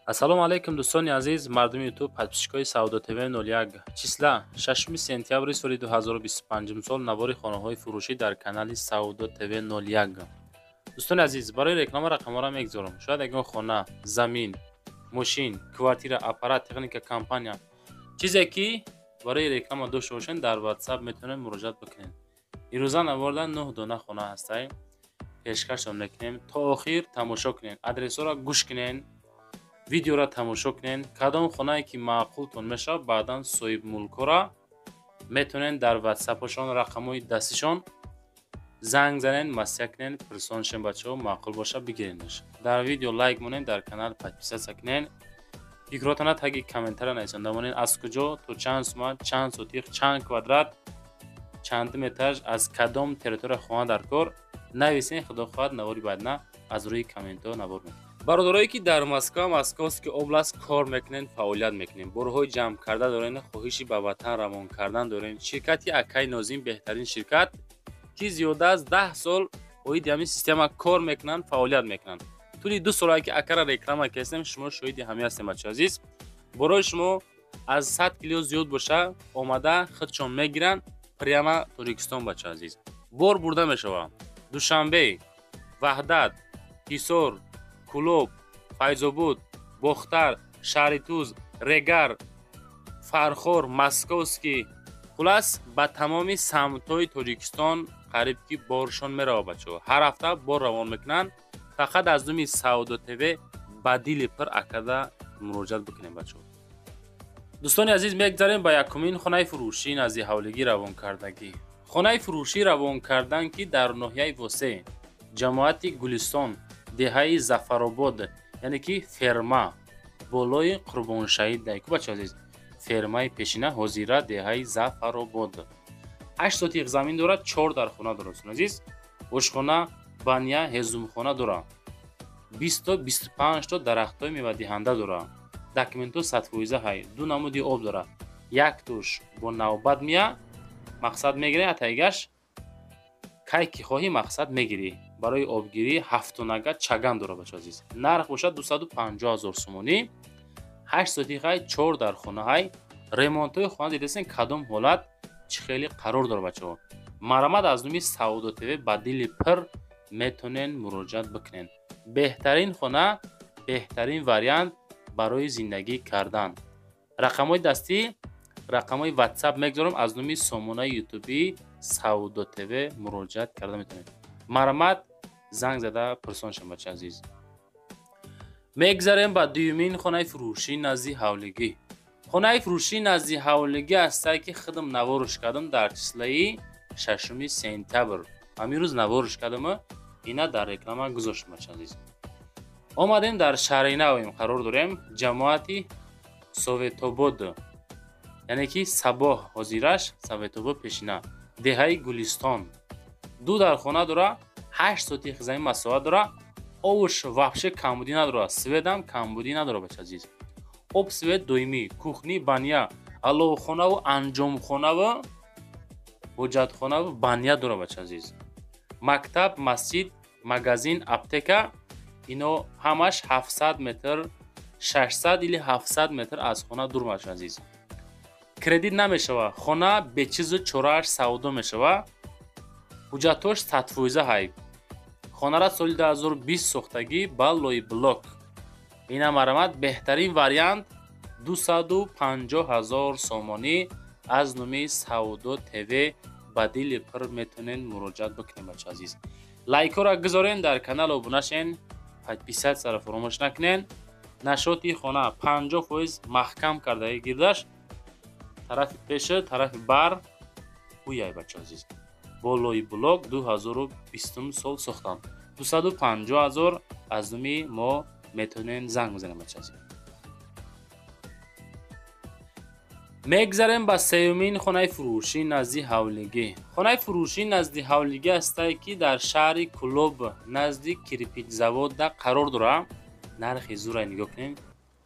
ассалому алайкум дӯстони азиз, мардуми ютуб, подписчикои Сауда ТВ 01. Числа 6 сентябри соли 2025 сол навори хонаҳои фурӯшӣ дар канали Сауда ТВ 01. дӯстони азиз, барои реклама рақамҳоро мегзорам. Шояд ягон хона, замин, мошин, квартира, аппарат, техника, компания чизе ки барои реклама дошта бошед, дар WhatsApp метавонед муроҷиат бикунед. ирӯза наварда 9 дона хона ҳастай. пешкашон мекунем. То охир тамошо кунед. Адресҳоро гӯш кунед. видеоро тамошо кунед. Кадом хонае ки маъқултон мешавад, баъдан соҳибмулкора метавонед дар WhatsApp-ошон рақамҳои дастишон занг занед, масъя кунед, пирсоншен бачаҳо маъқул боша бигиренаш. Дар видео лайк монед, дар канал подписатсия кунед. фикротона таги комментария нависанда монед. Аз куҷо, то чанд сума, чанд сотиқ, чанд квадрат, чанд метаж, аз кадом территория хона дар кор нависен. Худо хоҳад навори баъдна аз рӯи комментҳо навор мекунем. бародарое ки дар Московский област кор мекунен, фаъолият мекунем, борҳои ҷамъ карда дорен, хоҳиши ба ватан равон кардан дорен, ширкати Акай Нозим беҳтарин ширкат ки зиёда аз 10 сол оиди ҳамин система кор мекунанд, фаъолият мекунанд. тӯли 2 солае ки Акара реклама кардем, шумо шоҳиди ҳамин ҳастем бачаҳо азиз. борои шумо аз 100 кило зиёд боша омада худшон мегиранд прямо Торикистон бачаҳо азиз. бор бурда мешавад. Душанбе, Ваҳдат, Ҳисор, Кулоб, Файзобод, Бохтар, Шаҳритуз, Регар, Фархор, Московский, хулас ба тамоми самтҳои Тоҷикистон қариб ки боршон меравад бачаҳо. ҳар ҳафта бор равон мекунанд. фақат аз думи Сауда ТВ ба дили пир акада муроҷиат бикунем бачаҳо. дӯстони азиз, мегзарем ба якумин хонаи фурӯшӣ назди ҳавлигӣ равонкардагӣ. хонаи фурӯшӣ равон кардан ки дар ноҳияи восе ҷамоати Гулистон, деҳаи Зафаробод, яъне ки ферма болои Қурбоншаҳид дайку бачаҳо азиз. фермаи пешина ҳозира деҳаи Зафаробод 8 сотиқ замин дорад, 4 дар хона дорад дӯстони азиз. ошхона, баня, ҳезумхона дорад. 20-25 то дарахтҳои мевадиҳанда дорад. документҳо 100% ҳай. 2 намуди об дорад. як туш бо навбат мия мақсад мегирӣ, атайгаш кай ки хоҳӣ мақсад мегирӣ. барои обгирӣ 7 тонага чаган дорад бачаҳо азиз. нарх бошад 250 000 сомонӣ. 8 сотиқ ҳай, 4 дар хона ҳай. ремонтҳои хона дидасен кадом ҳолат чӣ хеле қарор дорад бачаҳо. марамат аз думи Сауда ТВ ба дили пир метонен муроҷиат бикунен. беҳтарин хона, беҳтарин вариант барои зиндагӣ кардан. рақамҳои дастӣ, рақамҳои WhatsApp мегзорам. аз думи сомонаи ютуби Сауда ТВ муроҷиат карда метавонед. марамат занг зада пирсон шавед бачаҳо азиз. мегзарем ба дуюмин хонаи фурӯшӣ назди ҳавлигӣ. хонаи фурӯшӣ назди ҳавлигӣ ҳастае ки худам навориш кардам дар числаи 6 сентябр. ҳамин рӯз навориш кардам, ина дар реклама гузоштам бачаҳо азиз. омадем дар шаҳри навоим қарор дорем. ҷамоати Советобод, яъне ки Сабоҳ ҳозираш, Советобод пешина, деҳаи Гулистон. 2 дар хона дора, 8 сотиқ замин масоҳат дора. обуш ваҳше камбудӣ надора, светам камбудӣ надора бачаҳо азиз. об свет доимӣ, кухни, баня, аловхонаву анҷомхонаву ҳоҷатхонаву баня дора бачаҳо азиз. мактаб, масҷид, магазин, аптека, ино ҳамаш 700 метр, 600 или 700 метр аз хона дур бачаҳо азиз. кредит намешавад. хона бечизу чорааш савдо мешавад. ҳуҷҷатош 100% ҳай. хонара соли 2020 сохтагӣ ба лои блок. ина марамат беҳтарин вариант 250 000 сомонӣ аз номи Сауда ТВ ба дили пир метонен муроҷиат бикунем бачаҳо азиз. лайкҳоро гузорен, дар канал обунашен, подписатсияро фаромӯш накунен. нашоти хона 50% маҳкам кардаги гирдаш, тарафи пеша, тарафи бар ҳуяй бачаҳо азиз. бо лои блок 2020 сол сохтанд. 250 000 аз думи мо метонен занг бизанем бачаҳо азиз. мегзарем ба сеюмин хонаи фурӯшӣ назди ҳавлигӣ. хонаи фурӯшӣ назди ҳавлигӣ ҳастае ки дар шаҳри Кулоб назди кирпичзавода қарор дорад. нархи зурай нигоҳ кунем.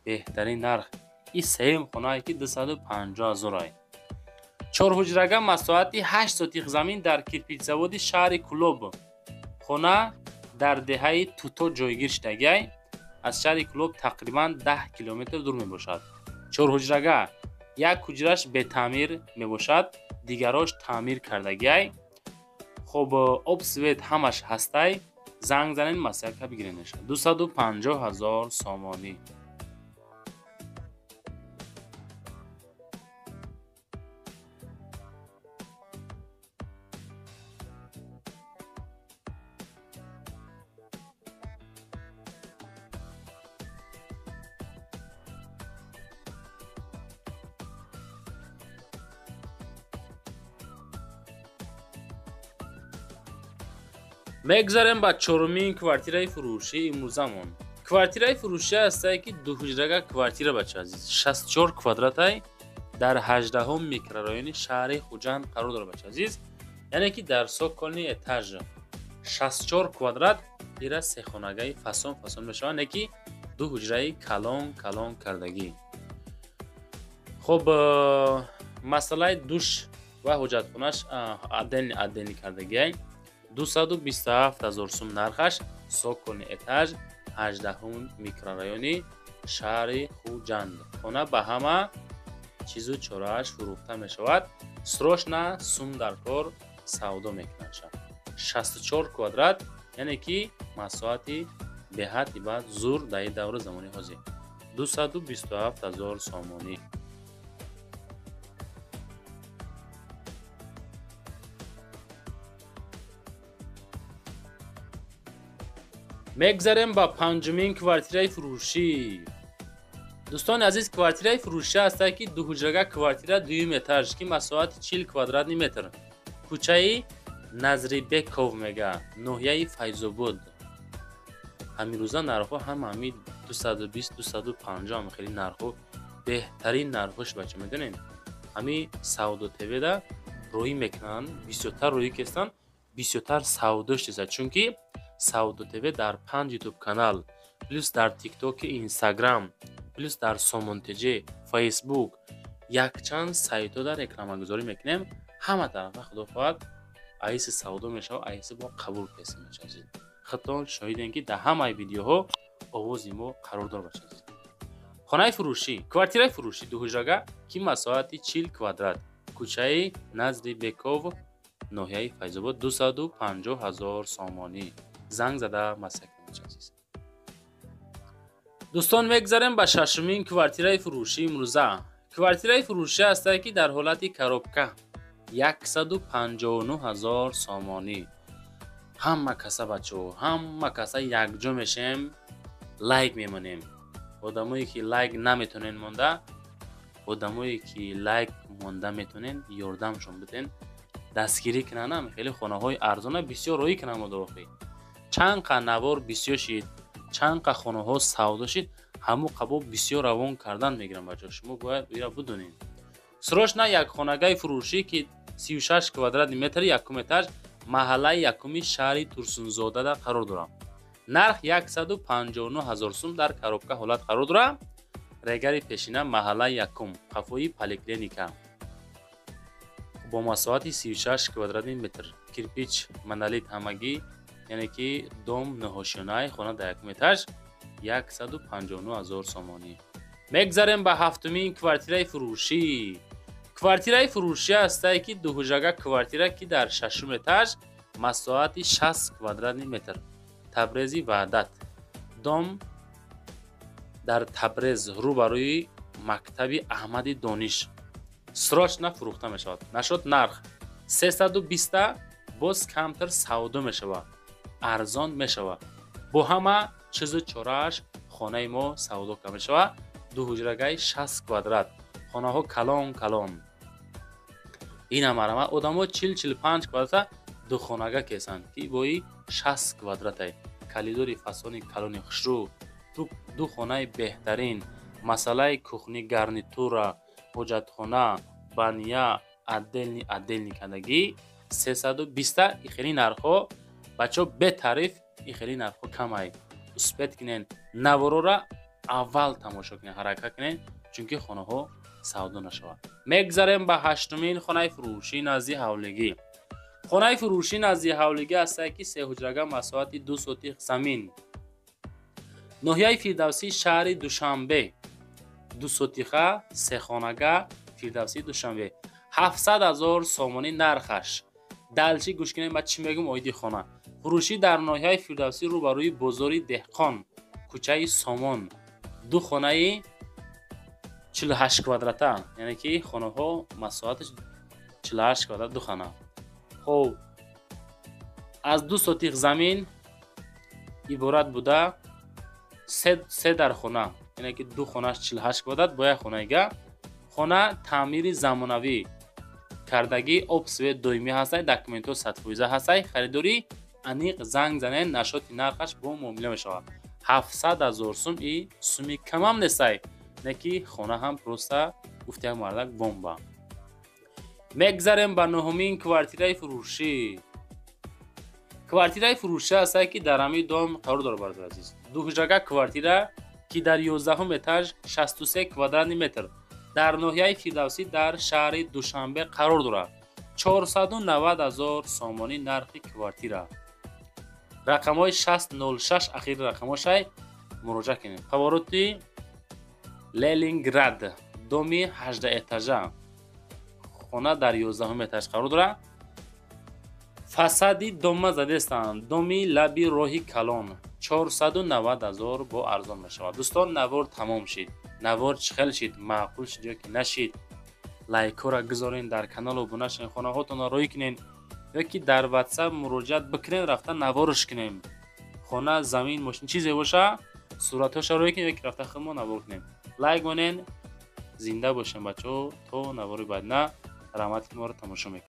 беҳтарин нарх. ин сеюм хонае ки 250 000 ай. 4 ҳуҷрага масоҳати 8 сотиқ замин дар кирпичзаводи шаҳри Кулоб. хона дар деҳаи Туто ҷойгир шудагиай. аз шаҳри Кӯлоб тақрибан 10 километр дур мебошад. Чорҳуҷрага як ҳуҷраш бетаъмир мебошад, дигарош таъмир кардагиай. хоб об свет ҳамаш ҳастай. занг занен масъалка бигирен мешавад. 250,000 сомонӣ. мегзарем ба чорумин квартираи фурӯшии имрӯзамон. квартираи фурӯшӣ ҳастае ки дуҳуҷрага квартира бача азиз 64 квадратай дар 18 микрорайони шаҳри Хуҷанд қарор дорад бача азиз. яъне ки дар сокони этаж 64 квадрат ира сехонагаи фасон мешавад, яъне ки дуҳуҷраи калон кардагӣ. хоб масъалаи душ ва ҳоҷатхонааш аддени кардагиай. 227,000 сум нархаш, сокони этаж 18 микрорайони шаҳри Хуҷанд. хона ба ҳама чизу чорааш фурӯхта мешавад. срочна сум дар кор савдо мекунад. 64 квадрат, яъне ки масоати беҳати баъд зур дар даври замони ҳозир. 227,000 сомонӣ. мегзарем ба панҷумин квартираи фурӯшӣ. дӯстони азиз, квартираи фурӯшӣ ҳастае ки дуҳуҷрага квартира дуюм этаж ки масоати 40 квадратни метр. кӯчаи Назрибеков мега, ноҳияи Файзобод. ҳамирӯза нархҳо ҳами 220-250 ҳами хеле нархҳо беҳтарин нархҳош бача медонем. ҳами Савдо ТВ-да роӣ мекунанд, бисёртар роӣ кестан, бисёртар савдош дизад. чунки Савдо ТВ дар 5 YouTube канал, плюс дар TikTok, Instagram, плюс дар Somon.tg, Facebook, якчанд сайтҳода рекламагузорӣ мекунем. ҳама тарафа худо хоҳад айси савдо мешавад, айси бо қабул песа мешавад. хатон шоҳидем ки дар ҳамаи видеоҳо овози мо қарордор бошад. хонаи фурӯшӣ, квартираи фурӯшӣ дуҳуҷрага ки масоати 40 квадрат, кӯчаи Назри Беков, ноҳияи Файзобод. 250,000 сомонӣ. занг зада масъалка мешавад. дӯстон, мегзарем ба шашумин квартираи фурӯшии имрӯза. квартираи фурӯшӣ ҳастае ки дар ҳолати коробка 159,000 сомонӣ. ҳама каса бачаҳо, ҳама каса якҷо мешем, лайк мемонем. одамое ки лайк наметонен монда, одамое ки лайк монда метонен, ёрдамшон биден, дастгирӣ кунанам. хеле хонаҳои арзона бисёр роӣ кунам модорохӣ. чанд қа навор бисёр шид, чанд қа хонаҳо савдо шид, ҳамо қабоб бисёр равон кардан мегирам бачаҳо. шумо бояд ира бидонед. срочна як хонагаи фурӯшӣ ки 36 квадратни метр, якум этаж, маҳаллаи якуми шаҳри Турсунзодада қарор дорад. нарх 159,000 сум дар коробка ҳолат қарор дорад. регари пешина, маҳаллаи якум, қафои поликлиника. бо масоати 36 квадратни метр, кирпич, монолит ҳамагӣ, яъне ки дом ноҳошиёнаи хона дар якум этаж, 159,000 сомонӣ. мегзарем ба ҳафтумин квартираи фурӯшӣ. квартираи фурӯшӣ ҳастае ки дуҳуҷрага квартира ки дар шашум этаж, масоати 60 квадратни метр, Табрези Ваҳдат. дом дар Табрез, рӯбарӯи мактаби Аҳмади Дониш. срочна фурӯхта мешавад. нашод нарх 320, боз камтар савдо мешавад, арзон мешавад. бо ҳама чизу чорааш хонаи мо савдо карда мешавад. дуҳуҷрагаи 60 квадрат, хонаҳо калон. ин ҳамарама одамо 40-45 квадрата духонага кесанд ки бои 60 квадратай. калидори фасони калони хушрӯ, ду хонаи беҳтарин, масъалаи кухни, гарнитура, ҳоҷатхона, баня, адделни кардагӣ 320. ихели нархҳо бачаҳо бетариф, ихели нархҳо камай. успет кунен, наворора аввал тамошо кунен, ҳаракат кунен, чунки хонаҳо савдо нашавад. мегзарем ба ҳаштумин хонаи фурӯшии назди ҳавлигӣ. хонаи фурӯшии назди ҳавлигӣ ҳастае ки 3 ҳуҷрага масоати 2 сотих замин, ноҳияи Фирдавсӣ, шаҳри Душанбе, дусотиха, сехонага, Фирдавсӣ, Душанбе. 700,000 сомонӣ нархаш. Далчи гӯш кунед ман чӣ мегӯм оиди хона. Фурӯшӣ дар ноҳияи Фирдавсӣ рӯбарӯи бозори Деҳқон, кӯчаи Сомон. Ду хонаи 48 квадрата, яъне ки хонаҳо масоҳаташ 48 квадрат, ду хона. Хоб аз 2 сотих замин иборат буда се дар хона, яъне ки ду хонаш 48 квадрат бо як хонайга. хона таъмири замонавӣ кардагӣ, об свет доимӣ ҳастай, документҳо 100% ҳастай. харидорӣ аниқ занг занед, нашоти нархаш бо муомила мешавад. 700,000 сум, и суми камам нестай, не ки хона ҳам просто гуфта як мардак бомба. мегзарем ба нӯҳумин квартираи фурӯшӣ. квартираи фурӯшӣ ҳастай ки дар ҳамин дом қарор дорад. бародари азиз, дуҳуҷрага квартира ки дар 11-ум этаж, 63 квадратный метр дар ноҳияи Фирдавсӣ дар шаҳри Душанбе қарор дорад. 490,000 сомонӣ нархи квартира. рақамҳои 6006 ахири рақамҳошай муроҷиат кунед. повороти Ленинград, доми 18 этажа, хона дар 11-ум этаж қарор дорад. фасади дома задестанд, доми лаби роҳи калон. 490,000 бо арзон мешавад. дӯстон, навор тамом шид. навор чӣ хел шид? маъқул шид ё ки нашид? лайкора гузорен, дар канал обуна шавед, хонаҳотонро рӯй кунед ё ки дар WhatsApp муроҷиат бикунед, рафта наворш кунем. хона, замин, мошин чизе боша, суратҳоша рӯй кунед ё ки рафта худмо навор кунем. лайк монен. зинда бошем бачаҳо. то навори баъдина. рамат ки моро тамошо мекунед.